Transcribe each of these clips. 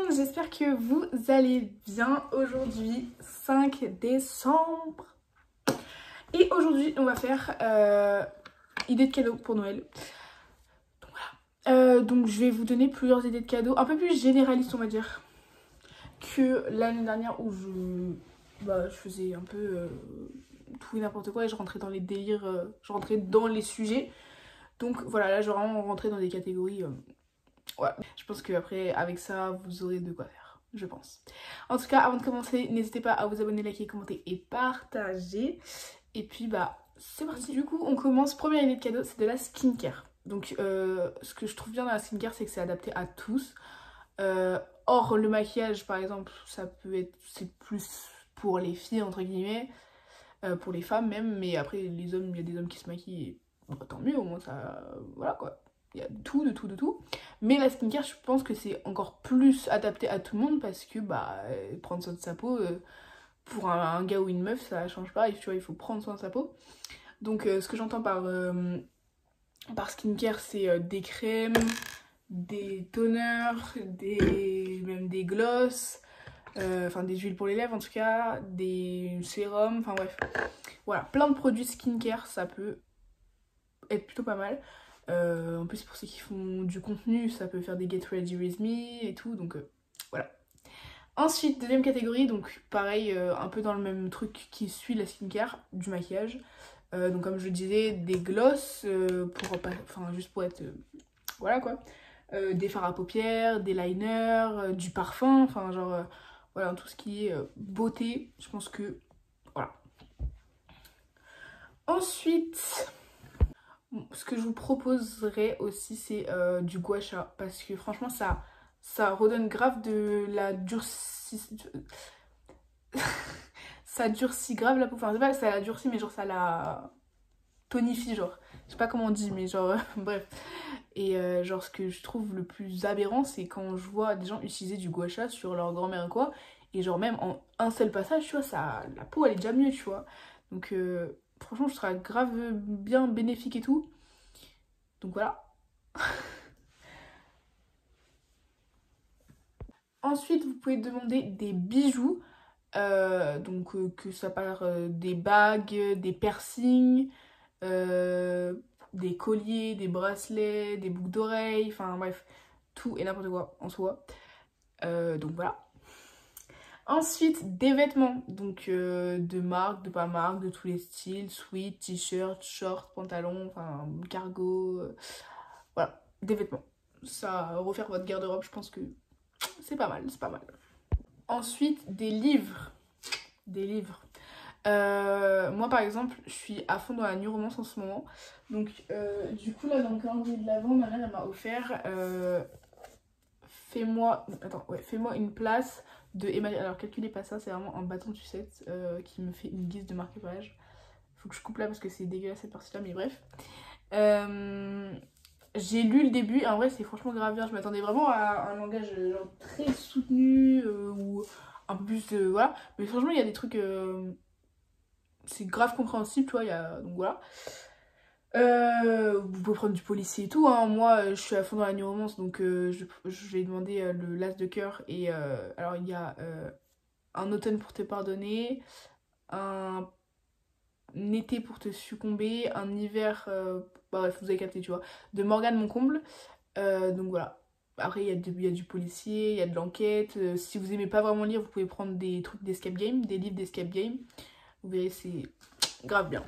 monde, j'espère que vous allez bien. Aujourd'hui 5 décembre et aujourd'hui on va faire idées de cadeaux pour Noël. Donc voilà, donc je vais vous donner plusieurs idées de cadeaux un peu plus généralistes on va dire que l'année dernière où je faisais un peu tout et n'importe quoi et je rentrais dans les délires, je rentrais dans les sujets. Donc voilà, là je vais vraiment rentrer dans des catégories. Ouais, je pense qu'après, avec ça, vous aurez de quoi faire, je pense. En tout cas, avant de commencer, n'hésitez pas à vous abonner, liker, commenter et partager. Et puis, c'est parti. Du coup, on commence. Première idée de cadeau, c'est de la skincare. Donc, ce que je trouve bien dans la skincare, c'est que c'est adapté à tous. Or, le maquillage, par exemple, c'est plus pour les filles, entre guillemets, pour les femmes même. Mais après, les hommes, il y a des hommes qui se maquillent. Et, bon, tant mieux, au moins, ça... Voilà, quoi. Il y a de tout. Mais la skincare, je pense que c'est encore plus adapté à tout le monde parce que prendre soin de sa peau, pour un gars ou une meuf, ça change pas. Tu vois, il faut prendre soin de sa peau. Donc ce que j'entends par skincare, c'est des crèmes, des toners, même des glosses, enfin des huiles pour les lèvres en tout cas, des sérums, enfin bref. Voilà, plein de produits skincare, ça peut être plutôt pas mal. En plus pour ceux qui font du contenu, ça peut faire des Get Ready With Me et tout, donc voilà. Ensuite, deuxième catégorie, donc pareil, un peu dans le même truc qui suit la skincare, du maquillage. Donc comme je le disais, des glosses, juste pour être... voilà quoi. Des fards à paupières, des liners, du parfum, enfin genre... voilà, tout ce qui est beauté, je pense que... voilà. Ensuite... ce que je vous proposerais aussi, c'est du gua sha. Parce que franchement, ça redonne grave de la ça durcit grave la peau. Enfin, c'est pas que ça la durcit, mais genre ça la tonifie, genre. Je sais pas comment on dit, mais genre, bref. Et genre, ce que je trouve le plus aberrant, c'est quand je vois des gens utiliser du gua sha sur leur grand-mère et quoi. Et genre, même en un seul passage, tu vois, la peau, elle est déjà mieux, tu vois. Donc... franchement, je serais grave bien bénéfique et tout. Donc voilà. Ensuite, vous pouvez demander des bijoux. Que ça part des bagues, des piercings, des colliers, des bracelets, des boucles d'oreilles. Enfin bref, tout et n'importe quoi en soi. Donc voilà. Ensuite, des vêtements, donc de marque, de pas marque, de tous les styles, sweat, t-shirt, short, pantalon, enfin cargo, voilà, des vêtements. Ça, refaire votre garde-robe, je pense que c'est pas mal, c'est pas mal. Ensuite, des livres. Des livres. Moi par exemple, je suis à fond dans la new romance en ce moment. Donc du coup là dans le calendrier de l'avant, ma mère elle m'a offert fais-moi une place de Emmanuel. Alors calculez pas ça, c'est vraiment un bâton de sucette qui me fait une guise de marque-page. Faut que je coupe là parce que c'est dégueulasse cette partie là, mais bref. J'ai lu le début et en vrai c'est franchement grave bien. Je m'attendais vraiment à un langage genre très soutenu ou un peu plus de... voilà. Mais franchement il y a des trucs... c'est grave compréhensible, tu vois, donc voilà. Vous pouvez prendre du policier et tout, hein. Moi je suis à fond dans la new romance, donc je vais demander le l'as de cœur. Et alors il y a un automne pour te pardonner, un été pour te succomber, un hiver, bref vous avez capté tu vois, de Morgane Moncomble. Donc voilà. Après il y a du policier, il y a de l'enquête. Si vous aimez pas vraiment lire, vous pouvez prendre des trucs d'escape game, des livres d'escape game. Vous verrez, c'est grave bien.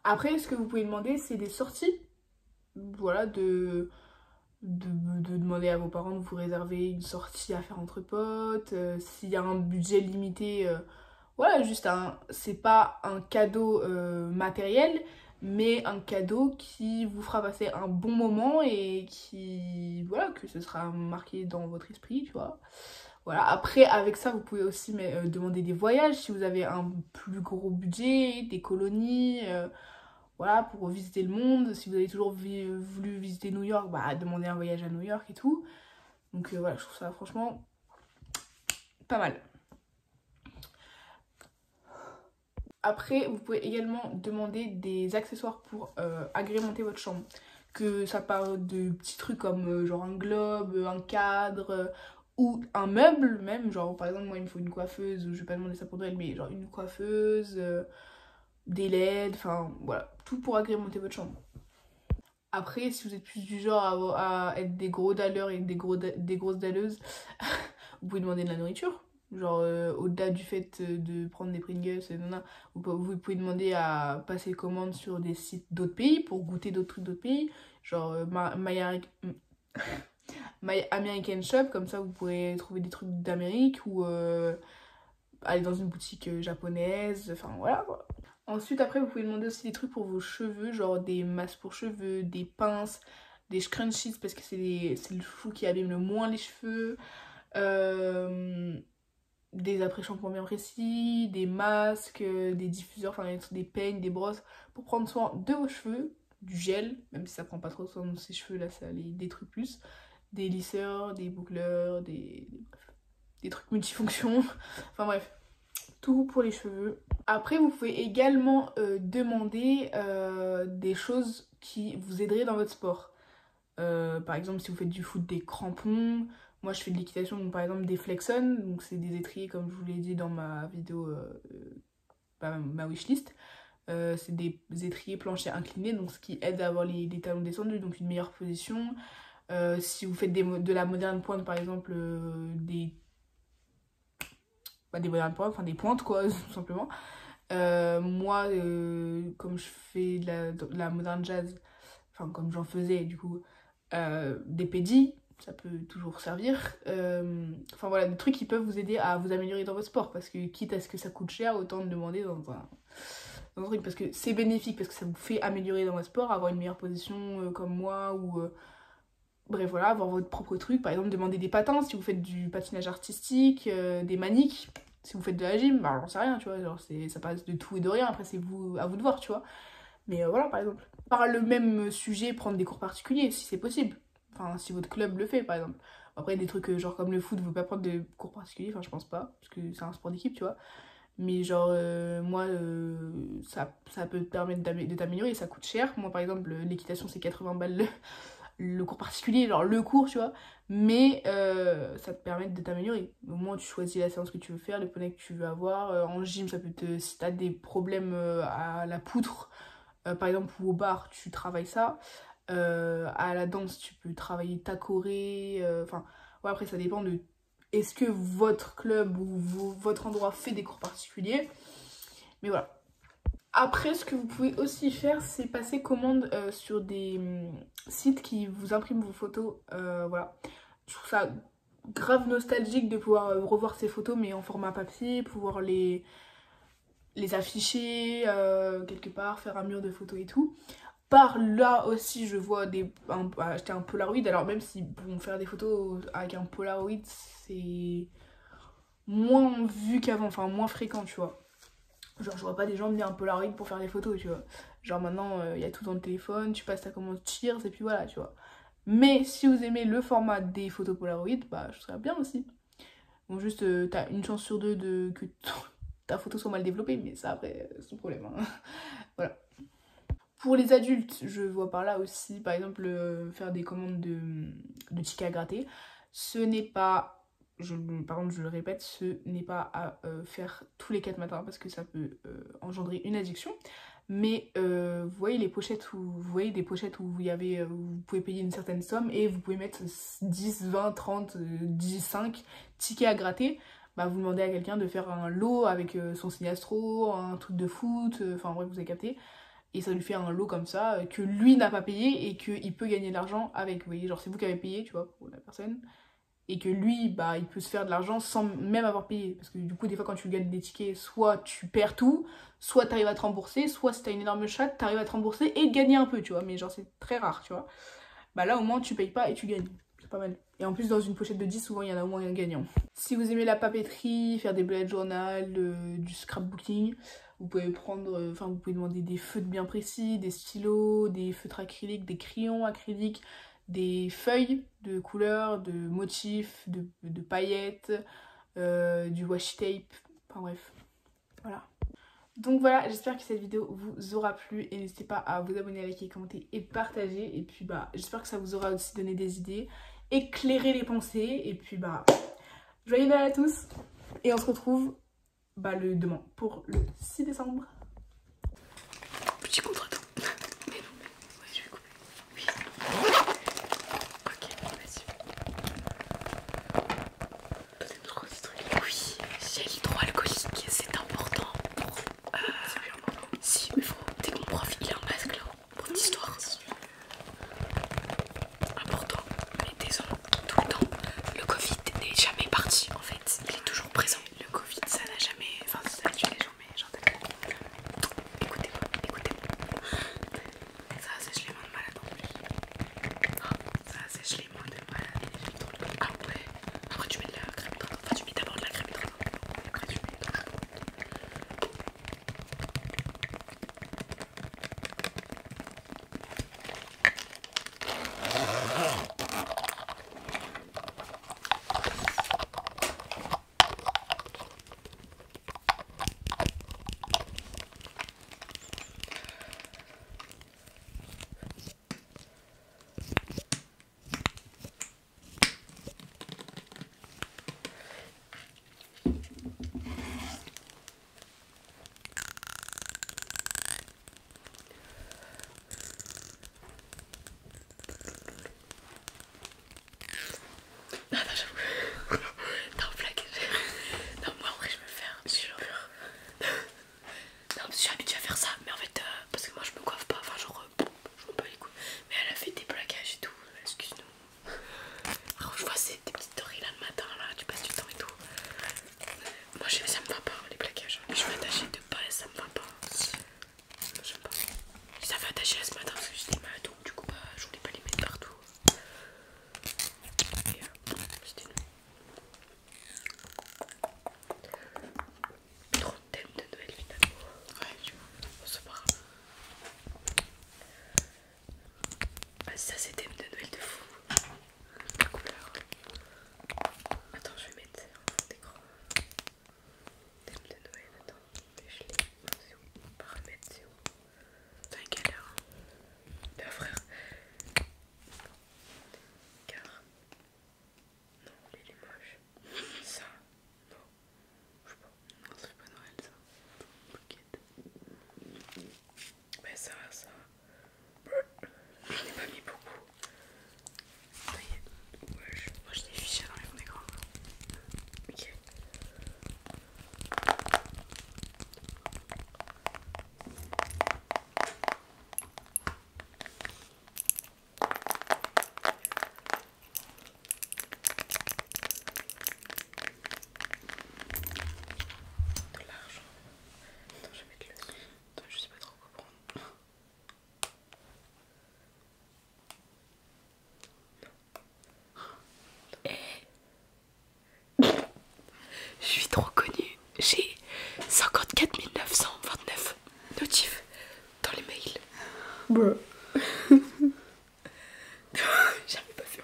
Après, ce que vous pouvez demander, c'est des sorties. Voilà, de demander à vos parents de vous réserver une sortie à faire entre potes. S'il y a un budget limité, voilà, juste c'est pas un cadeau matériel, mais un cadeau qui vous fera passer un bon moment et qui, voilà, que ce sera marqué dans votre esprit, tu vois. Voilà, après avec ça vous pouvez aussi demander des voyages si vous avez un plus gros budget, des colonies, voilà, pour visiter le monde. Si vous avez toujours voulu visiter New York, demandez un voyage à New York et tout. Donc voilà, je trouve ça franchement pas mal. Après vous pouvez également demander des accessoires pour agrémenter votre chambre. Que ça part de petits trucs comme genre un globe, un cadre, ou un meuble même, genre par exemple moi il me faut une coiffeuse, je vais pas demander ça pour Noël, mais genre une coiffeuse, des LED, enfin voilà, tout pour agrémenter votre chambre. Après, si vous êtes plus du genre à être des gros dalleurs et des grosses dalleuses, vous pouvez demander de la nourriture. Genre, au-delà du fait de prendre des Pringles, vous pouvez demander à passer commande sur des sites d'autres pays pour goûter d'autres trucs d'autres pays. Genre, My American Shop, comme ça vous pourrez trouver des trucs d'Amérique ou aller dans une boutique japonaise, enfin voilà quoi. Ensuite, après, vous pouvez demander aussi des trucs pour vos cheveux, genre des masques pour cheveux, des pinces, des scrunchies parce que c'est le cheveu qui abîme le moins les cheveux, euh, des après-shampoings bien précis, des masques, des diffuseurs, enfin des peignes, des brosses pour prendre soin de vos cheveux, du gel, même si ça prend pas trop soin de ses cheveux, là ça les détruit plus, des lisseurs, des boucleurs, des trucs multifonctions, enfin bref, tout pour les cheveux. Après, vous pouvez également demander des choses qui vous aideraient dans votre sport. Par exemple, si vous faites du foot, des crampons. Moi, je fais de l'équitation, donc par exemple des Flexon. Donc, c'est des étriers, comme je vous l'ai dit dans ma vidéo, ma wishlist. C'est des étriers planchers inclinés, donc ce qui aide à avoir les talons descendus, donc une meilleure position. Si vous faites de la moderne pointe, par exemple, des modernes pointes, enfin des pointes, quoi, tout simplement. Moi, comme je fais de la moderne jazz, enfin comme j'en faisais du coup, des pédis, ça peut toujours servir. Enfin voilà, des trucs qui peuvent vous aider à vous améliorer dans votre sport, parce que quitte à ce que ça coûte cher, autant le demander dans un truc, parce que c'est bénéfique, parce que ça vous fait améliorer dans votre sport, avoir une meilleure position comme moi, ou bref voilà, avoir votre propre truc. Par exemple, demander des patins si vous faites du patinage artistique, des maniques. Si vous faites de la gym, bah j'en sais rien, tu vois, genre ça passe de tout et de rien, après c'est à vous de voir, tu vois. Mais voilà, par exemple. Par le même sujet, prendre des cours particuliers, si c'est possible. Enfin, si votre club le fait, par exemple. Après, des trucs genre comme le foot, vous ne pouvez pas prendre de cours particuliers, enfin je pense pas, parce que c'est un sport d'équipe, tu vois. Mais genre, moi, ça peut te permettre de t'améliorer, ça coûte cher. Moi, par exemple, l'équitation, c'est 80 balles le cours particulier, genre le cours, tu vois. Mais ça te permet de t'améliorer. Au moins, tu choisis la séance que tu veux faire, le poney que tu veux avoir. En gym, ça peut si t'as des problèmes à la poutre, par exemple, ou au bar, tu travailles ça. À la danse, tu peux travailler ta choré. Enfin, ouais, après, ça dépend de est-ce que votre club ou votre endroit fait des cours particuliers. Mais voilà. Après, ce que vous pouvez aussi faire, c'est passer commande sur des sites qui vous impriment vos photos. Voilà. Je trouve ça grave nostalgique de pouvoir revoir ces photos, mais en format papier, pouvoir les afficher quelque part, faire un mur de photos et tout. Par là aussi, je vois acheter un Polaroid. Alors même si bon, faire des photos avec un Polaroid, c'est moins vu qu'avant, enfin moins fréquent, tu vois. Genre, je vois pas des gens venir un Polaroid pour faire des photos, tu vois. Genre, maintenant, il y a tout dans le téléphone, tu passes ta commande Cheers et puis voilà, tu vois. Mais si vous aimez le format des photos Polaroid, bah, je serais bien aussi. Bon, juste, t'as une chance sur deux que ta photo soit mal développée, mais ça, après, c'est ton problème, hein. Voilà. Pour les adultes, je vois par là aussi, par exemple, faire des commandes de tickets à gratter. Ce n'est pas par contre je le répète, ce n'est pas à faire tous les 4 matins parce que ça peut engendrer une addiction. Mais vous voyez les pochettes vous voyez des pochettes où vous pouvez payer une certaine somme et vous pouvez mettre 10, 20, 30, 10, 5 tickets à gratter. Bah, vous demandez à quelqu'un de faire un lot avec son signe astro, un truc de foot, enfin bref, vous avez capté. Et ça lui fait un lot comme ça que lui n'a pas payé et qu'il peut gagner de l'argent avec. Vous voyez, genre c'est vous qui avez payé, tu vois, pour la personne. Et que lui, bah, il peut se faire de l'argent sans même avoir payé. Parce que du coup, des fois, quand tu gagnes des tickets, soit tu perds tout, soit t'arrives à te rembourser, soit si t'as une énorme chatte, t'arrives à te rembourser et gagner un peu, tu vois. Mais genre, c'est très rare, tu vois. Bah là, au moins, tu payes pas et tu gagnes. C'est pas mal. Et en plus, dans une pochette de 10, souvent, il y en a au moins un gagnant. Si vous aimez la papeterie, faire des bullet journal, du scrapbooking, vous pouvez prendre, enfin, vous pouvez demander des feutres bien précis, des stylos, des feutres acryliques, des crayons acryliques, des feuilles de couleurs, de motifs, de paillettes, du washi tape, enfin bref, voilà. Donc voilà, j'espère que cette vidéo vous aura plu et n'hésitez pas à vous abonner, à liker, commenter et partager. Et puis bah j'espère que ça vous aura aussi donné des idées éclairer les pensées. Et puis bah, joyeux Noël à tous. Et on se retrouve bah, le demain pour le 6 décembre. Petit contretemps. Mais non, mais ouais, je vais couper. Oui. Ok, vas-y. Donnez-nous trop ce truc. Oui, gel hydroalcoolique, c'est important pour. C'est bien important. Si, mais faut. Dès que mon prof il a un masque là, pour une histoire. Important, mettez-en tout le temps. Le Covid n'est jamais parti en fait, il est toujours présent. Le Covid ça n'a jamais. Enfin, ça a tué les gens, mais genre d'accord. Écoutez-moi, écoutez-moi. Ça sèche les mains de malade en plus. Oh, ça sèche les mains de malade. Ah ouais. Après tu mets de la crème hydratante. Enfin, tu mets d'abord de la crème hydratante. Après tu mets dans le ah non, j'avoue. Non, blague. Non, moi en vrai, je me fais un sur. Non, parce que je suis habituée à faire ça, mais en fait, parce que moi je me coiffe pas, enfin, genre, je m'en bats les couilles. Mais elle a fait des plaquages et tout, excuse-nous. Alors, je vois, c'est des petites stories là le matin, là, tu passes du temps et tout. Moi, ça me va pas, les plaquages. Je suis attachée de base, ça me va pas. J'aime pas. Ça fait attacher là ce matin parce que j'étais malade, donc du coup, bah, je voulais pas les mettre partout. Et c'était nul. Trop de thèmes de Noël finalement. Ouais, tu vois. Bon, c'est pas grave. Ah, ça, c'est thème de Noël de fou. La couleur. Attends, je vais mettre en fond d'écran. Thème de Noël, attends. Mais je l'ai. C'est où? Paramètres, c'est où? T'as une galère. Bah, frère. Car. Non, lui il est moche. Ça. Non. Je sais pas. Non, c'est pas Noël ça. Bouquette. Mais ça. J'en ai pas mis beaucoup. Ça y est. Ouais, moi je l'ai fiché dans les fonds d'écran. Ok. De l'argent. Attends, je vais mettre le son. Attends, je sais pas trop quoi prendre. Je suis trop connue. J'ai 54 929 notifs dans les mails. Bruh. Jamais pas vu.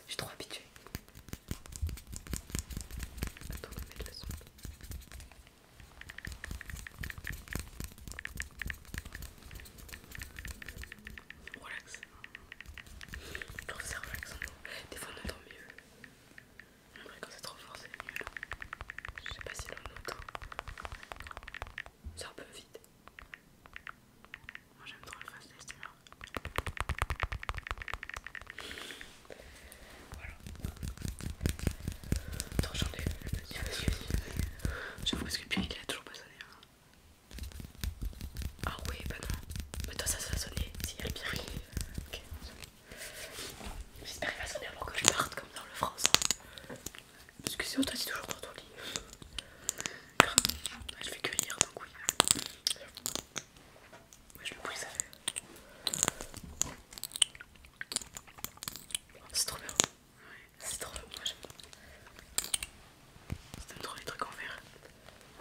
Je suis trop habituée. Attends, on va mettre le son. Relax. Je trouve ça relaxant. Des fois on entend mieux. En vrai, quand c'est trop fort, c'est nul. Je sais pas si l'on entend. C'est un peu vite. Moi j'aime trop le fast tester. Voilà. Attends, j'enlève la notification. J'avoue parce que le pied il a toujours pas sonné. Hein. Ah ouais, bah non. Mais toi ça a sonné. Si, il y a le pire. Oui. Ok. J'espère qu'il va sonner avant que je parte comme dans le France. Parce que sinon toi t'es toujours dans ton lit. Grave. Ouais, je fais que lire donc oui. Ouais, je le bruit ça fait. C'est trop bien. Ouais, c'est trop bien. Moi j'aime. T'aimes trop les trucs en verre.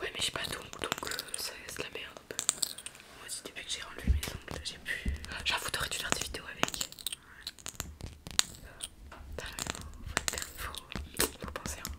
Ouais, mais j'ai pas d'ongles donc c'est de la merde un peu. Moi aussi, depuis que j'ai enlevé mes ongles, j'ai pu. J'avoue, t'aurais dû faire des vidéos avec. Ouais. Faut penser. Hein.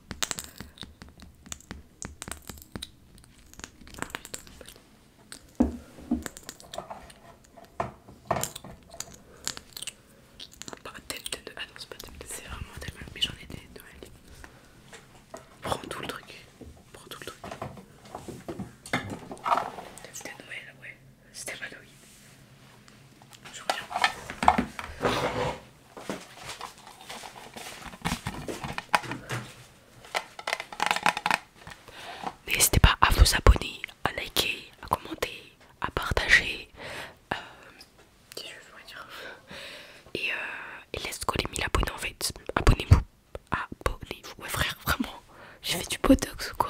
fais du botox ou